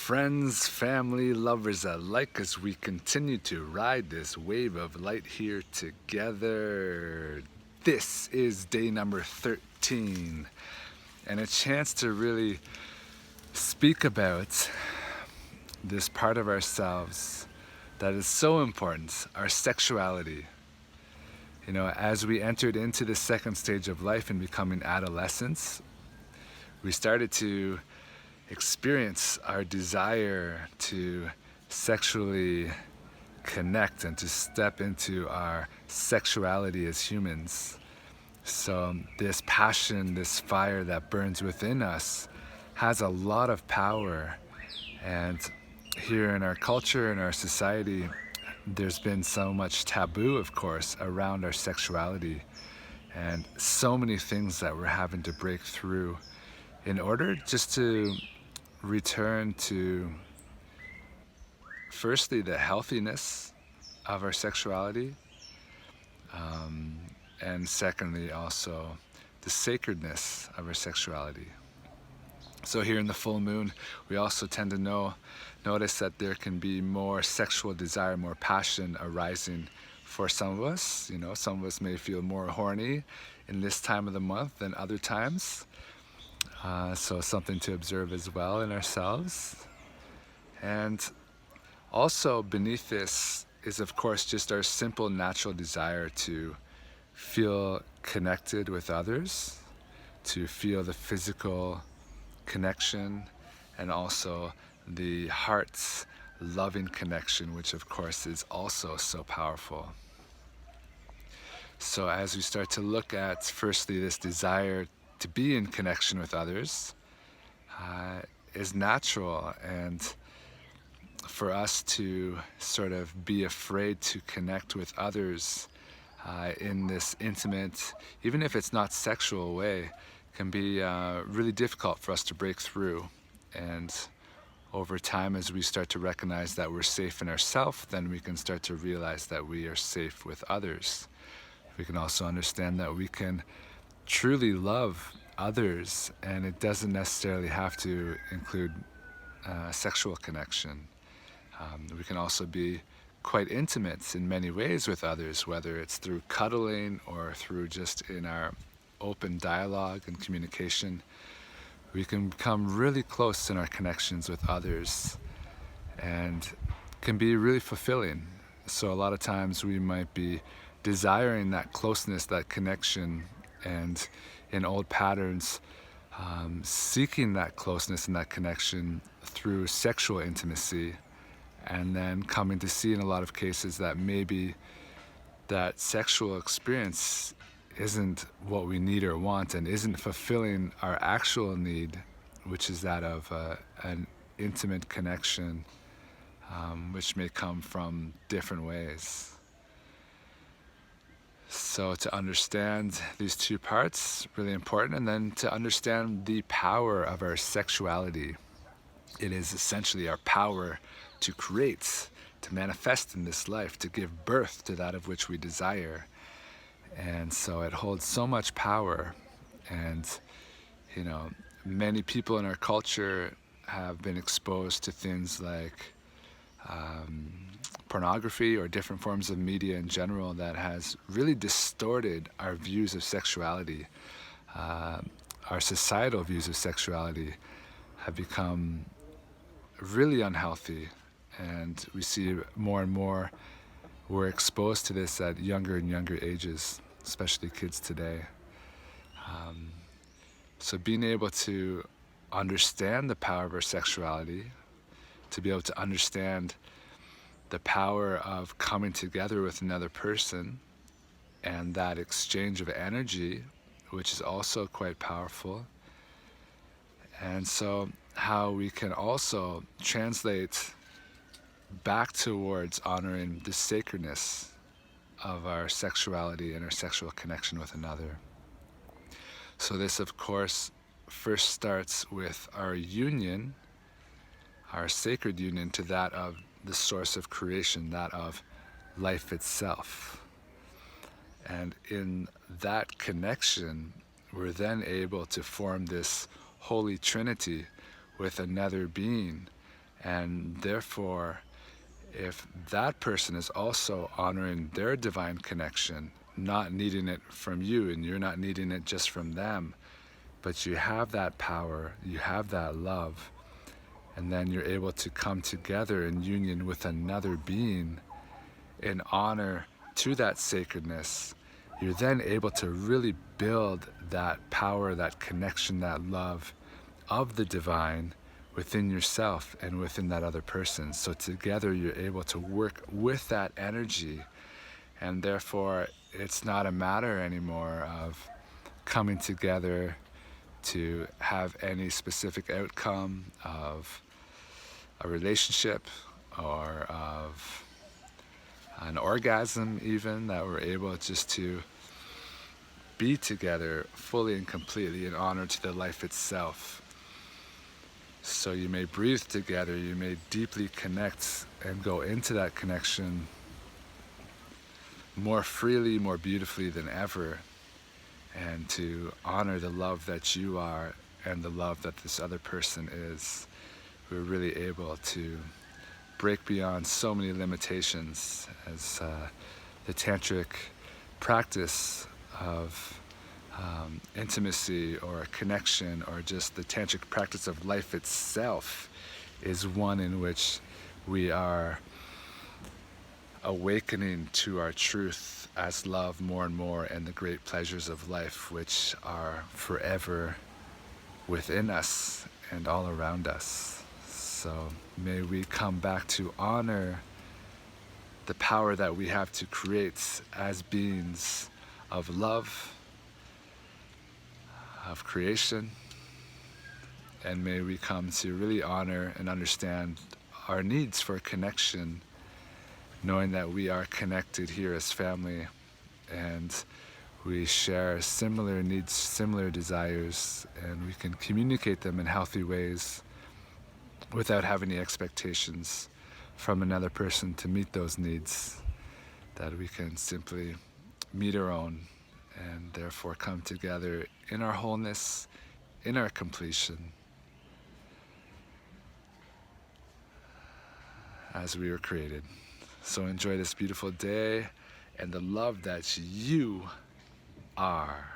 friends, family, lovers alike, as we continue to ride this wave of light here together. This is day number 13, and a chance to really speak about this part of ourselves that is so important, our sexuality. You know, as we entered into the second stage of life and becoming adolescents, we started to experience our desire to sexually connect and to step into our sexuality as humans. So this passion, this fire that burns within us has a lot of power. And here in our culture, in our society, there's been so much taboo, of course, around our sexuality, and so many things that we're having to break through in order just to return to, firstly, the healthiness of our sexuality, and secondly, also the sacredness of our sexuality. So here in the full moon, we also tend to notice that there can be more sexual desire, more passion arising for some of us. You know, some of us may feel more horny in this time of the month than other times. So something to observe as well in ourselves. And also beneath this is, of course, just our simple natural desire to feel connected with others, to feel the physical connection, and also the heart's loving connection, which of course is also so powerful. So as we start to look at, firstly, this desire to be in connection with others is natural, and for us to sort of be afraid to connect with others in this intimate, even if it's not sexual way, can be really difficult for us to break through. And over time, as we start to recognize that we're safe in ourselves, then we can start to realize that we are safe with others. We can also understand that we can truly love others, and it doesn't necessarily have to include sexual connection. We can also be quite intimate in many ways with others, whether it's through cuddling or through just in our open dialogue and communication. We can become really close in our connections with others and can be really fulfilling. So a lot of times we might be desiring that closeness, that connection, and in old patterns, seeking that closeness and that connection through sexual intimacy, and then coming to see in a lot of cases that maybe that sexual experience isn't what we need or want and isn't fulfilling our actual need, which is that of an intimate connection, which may come from different ways. So to understand these two parts, really important, and then to understand the power of our sexuality. It is essentially our power to create, to manifest in this life, to give birth to that of which we desire. And so it holds so much power. And, you know, many people in our culture have been exposed to things like pornography or different forms of media in general that has really distorted our views of sexuality. Our societal views of sexuality have become really unhealthy, and we see more and more we're exposed to this at younger and younger ages, especially kids today. So being able to understand the power of our sexuality, to be able to understand the power of coming together with another person and that exchange of energy, which is also quite powerful. And so how we can also translate back towards honoring the sacredness of our sexuality and our sexual connection with another. So this, of course, first starts with our union, our sacred union to that of the source of creation, that of life itself. And in that connection, we're then able to form this holy trinity with another being And therefore, if that person is also honoring their divine connection, not needing it from you, and you're not needing it just from them, but you have that power, you have that love, and then you're able to come together in union with another being in honor to that sacredness, you're then able to really build that power, that connection, that love of the divine within yourself and within that other person. So together you're able to work with that energy, and therefore it's not a matter anymore of coming together to have any specific outcome of a relationship or of an orgasm even, that we're able just to be together fully and completely in honor to the life itself. So you may breathe together, you may deeply connect and go into that connection more freely, more beautifully than ever, and to honor the love that you are and the love that this other person is. We're really able to break beyond so many limitations as the tantric practice of intimacy or connection, or just the tantric practice of life itself, is one in which we are awakening to our truth as love more and more, and the great pleasures of life which are forever within us and all around us. So may we come back to honor the power that we have to create as beings of love, of creation, and may we come to really honor and understand our needs for connection, knowing that we are connected here as family, and we share similar needs, similar desires, and we can communicate them in healthy ways without having any expectations from another person to meet those needs, that we can simply meet our own and therefore come together in our wholeness, in our completion, as we were created. So enjoy this beautiful day and the love that you are.